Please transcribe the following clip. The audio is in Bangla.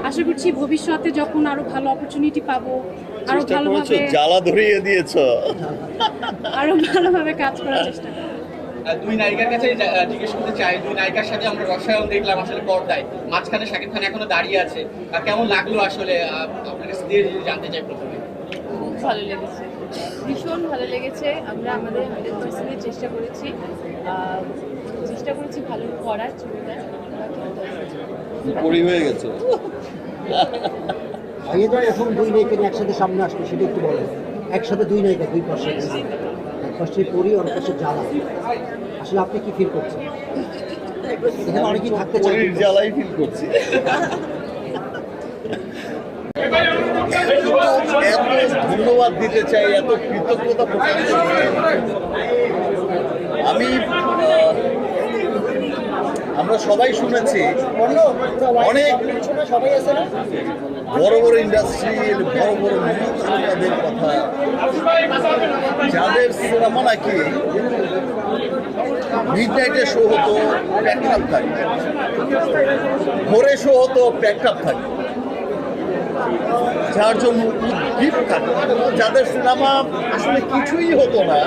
আশা করছি ভবিষ্যতে যখন আরো ভালো অপরচুনিটি পাবো আরো ভালোভাবে জ্বালা ধরিয়ে দিয়েছো। আরো ভালোভাবে কাজ করার চেষ্টা করব। দুই নায়িকার কাছে জিজ্ঞেস করতে চাই, দুই নায়িকার সাথে আমরা রসায়ন দেখলাম আসলে পর্দায়, মাঝখানে শাকিব খান এখনো দাঁড়িয়ে আছে, কেমন লাগলো আসলে আপনার কাছে দিয়ে জানতে চাই প্রথমে। খুব ভালো লেগেছে, ভীষণ ভালো লেগেছে। আমরা আমাদের 100% চেষ্টা করেছি ভালো করার ছবিটা। পরি হয়ে গেছে। ভাইয়া এখন দুই নায়িকা নিয়ে একসাথে সামনে আসবে, সেটা একটু বলেন। একসাথে দুই নায়িকা, দুই পাশে, এক পাশে পরি, অনেক পাশে জ্বালা। আসলে আপনি কি ফিল করছেন? এখানে অনেকেই থাকতে চাই, পরির জ্বালাই ফিল করছি। এত ধন্যবাদ দিতে চাই, এত কৃতজ্ঞতা প্রকাশ করতে চাই। আমরা সবাই শুনেছি অনেক বড় বড় ইন্ডাস্ট্রির বড় বড় নির্মাতাদের কথা, যাদের সিনেমা নাকি মিডনাইটে শো হতো প্যাকড আপ থাকে, ভোরে শো হতো প্যাকড আপ থাকে, যার জন্য উদ্দীপ থাকে, যাদের সিনেমা আসলে কিছুই হতো না।